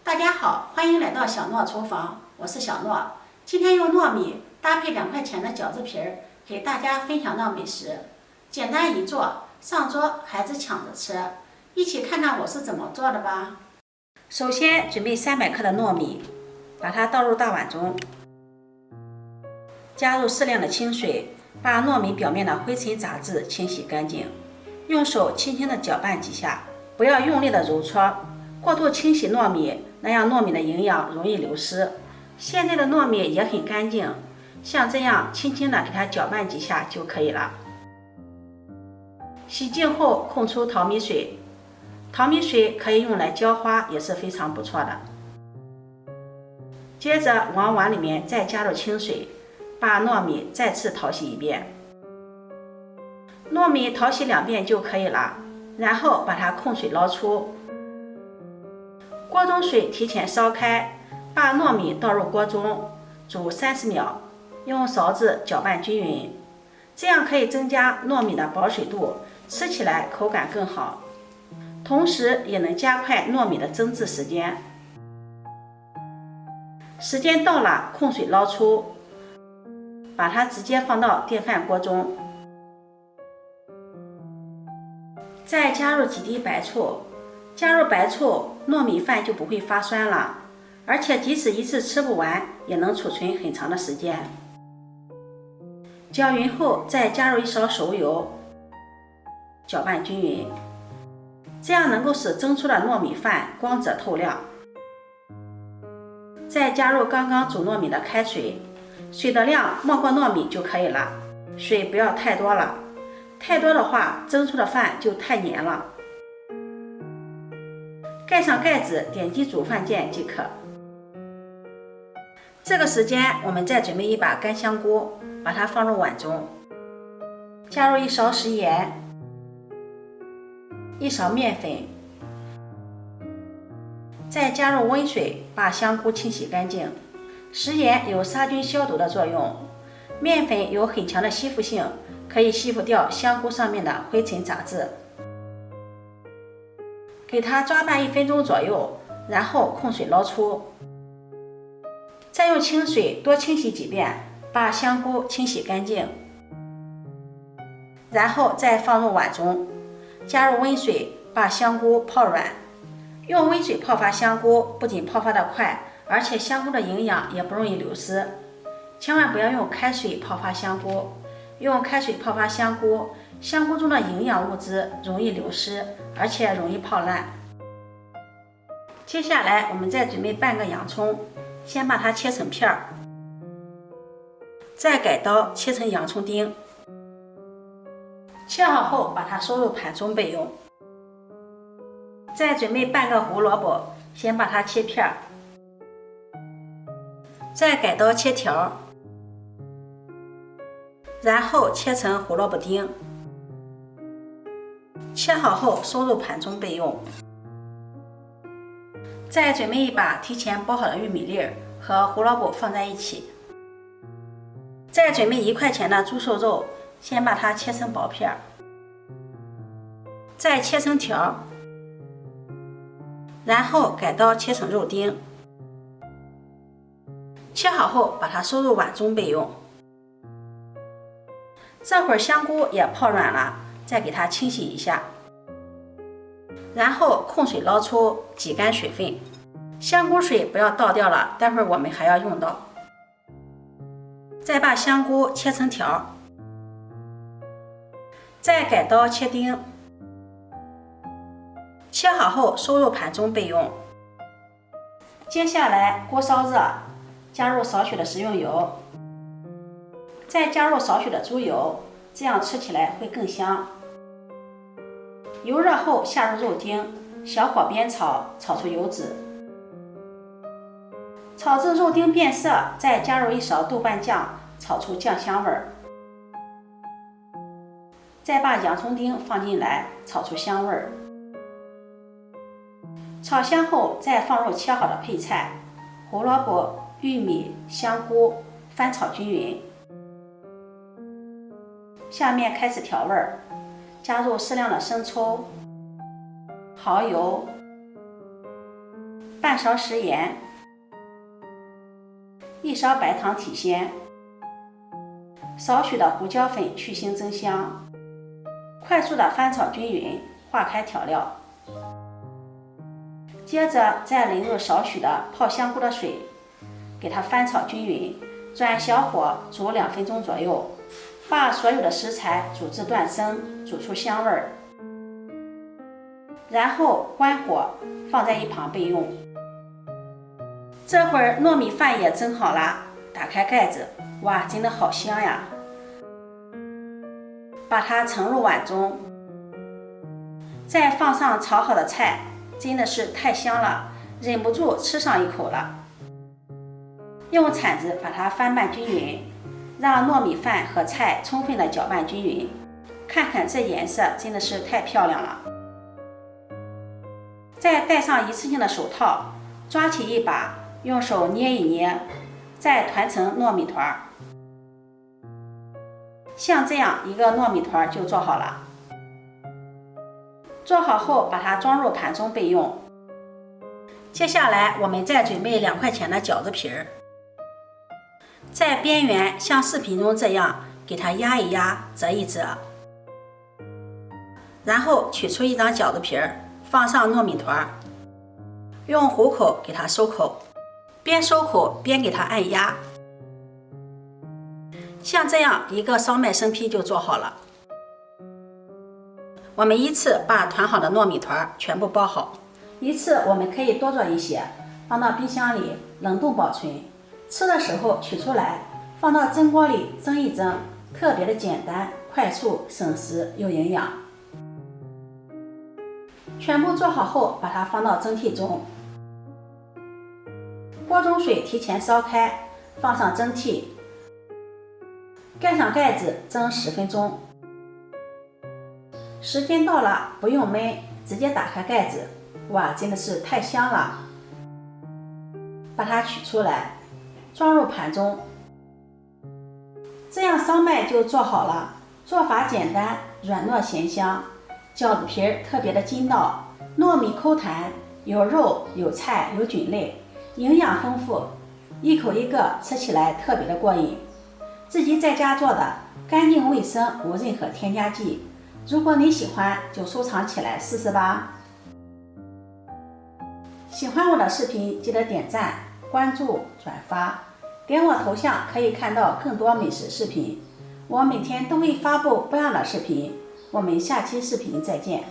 大家好，欢迎来到小诺厨房，我是小诺。今天用糯米搭配2块钱的饺子皮儿，给大家分享到美食，简单一做，上桌孩子抢着吃。一起看看我是怎么做的吧。首先准备300克的糯米，把它倒入大碗中，加入适量的清水，把糯米表面的灰尘杂质清洗干净，用手轻轻地搅拌几下，不要用力的揉搓。过度清洗糯米，那样糯米的营养容易流失。现在的糯米也很干净，像这样轻轻的给它搅拌几下就可以了。洗净后控出淘米水，淘米水可以用来浇花，也是非常不错的。接着往碗里面再加入清水，把糯米再次淘洗一遍。糯米淘洗2遍就可以了，然后把它控水捞出。锅中水提前烧开，把糯米倒入锅中，煮30秒，用勺子搅拌均匀，这样可以增加糯米的保水度，吃起来口感更好，同时也能加快糯米的增制时间。时间到了，控水捞出，把它直接放到电饭锅中，再加入几滴白醋。加入白醋，糯米饭就不会发酸了，而且即使一次吃不完，也能储存很长的时间。搅匀后，再加入1勺熟油，搅拌均匀，这样能够使蒸出的糯米饭光泽透亮。再加入刚刚煮糯米的开水，水的量没过糯米就可以了，水不要太多了，太多的话蒸出的饭就太黏了。盖上盖子，点击煮饭键即可。这个时间，我们再准备1把干香菇，把它放入碗中，加入1勺食盐、1勺面粉，再加入温水，把香菇清洗干净。食盐有杀菌消毒的作用，面粉有很强的吸附性，可以吸附掉香菇上面的灰尘杂质。给它抓拌1分钟左右，然后控水捞出，再用清水多清洗几遍，把香菇清洗干净，然后再放入碗中，加入温水，把香菇泡软。用温水泡发香菇，不仅泡发得快，而且香菇的营养也不容易流失。千万不要用开水泡发香菇，用开水泡发香菇，香菇中的营养物质容易流失，而且容易泡烂。接下来我们再准备半个洋葱，先把它切成片儿，再改刀切成洋葱丁。切好后把它收入盘中备用。再准备半个胡萝卜，先把它切片儿，再改刀切条，然后切成胡萝卜丁。切好后收入盘中备用。再准备1把提前剥好的玉米粒和胡萝卜放在一起。再准备1块钱的猪瘦肉，先把它切成薄片，再切成条，然后改刀切成肉丁。切好后把它收入碗中备用。这会儿香菇也泡软了，再给它清洗一下，然后控水捞出，挤干水分。香菇水不要倒掉了，待会儿我们还要用到。再把香菇切成条，再改刀切丁。切好后收入盘中备用。接下来锅烧热，加入少许的食用油，再加入少许的猪油，这样吃起来会更香。油热后下入肉丁，小火煸炒，炒出油脂。炒至肉丁变色，再加入1勺豆瓣酱，炒出酱香味儿。再把洋葱丁放进来，炒出香味儿。炒香后，再放入切好的配菜，胡萝卜、玉米、香菇，翻炒均匀。下面开始调味儿，加入适量的生抽、蚝油、半勺食盐，1勺白糖提鲜，少许的胡椒粉去腥增香，快速的翻炒均匀，化开调料。接着再淋入少许的泡香菇的水，给它翻炒均匀，转小火煮2分钟左右，把所有的食材煮至断生，煮出香味儿。然后关火，放在一旁备用。这会儿糯米饭也蒸好了，打开盖子，哇，真的好香呀！把它盛入碗中，再放上炒好的菜，真的是太香了，忍不住吃上一口了。用铲子把它翻拌均匀，让糯米饭和菜充分的搅拌均匀。看看这颜色真的是太漂亮了。再戴上一次性的手套，抓起一把，用手捏一捏，再团成糯米团。像这样一个糯米团就做好了。做好后把它装入盘中备用。接下来我们再准备2块钱的饺子皮儿，在边缘像视频中这样给它压一压，折一折，然后取出一张饺子皮儿，放上糯米团，用虎口给它收口，边收口边给它按压。像这样一个烧麦生坯就做好了。我们依次把团好的糯米团全部包好，一次我们可以多做一些，放到冰箱里冷冻保存，吃的时候取出来，放到蒸锅里蒸一蒸，特别的简单、快速、省时又营养。全部做好后，把它放到蒸屉中，锅中水提前烧开，放上蒸屉，盖上盖子蒸10分钟。时间到了，不用焖，直接打开盖子，哇，真的是太香了。把它取出来，装入盘中。这样烧麦就做好了，做法简单，软糯咸香，饺子皮儿特别的筋道，糯米口弹，有肉有菜有菌类，营养丰富，一口一个，吃起来特别的过瘾。自己在家做的，干净卫生，无任何添加剂。如果你喜欢，就收藏起来试试吧。喜欢我的视频，记得点赞、关注、转发，点我头像可以看到更多美食视频。我每天都会发布不一样的视频，我们下期视频再见。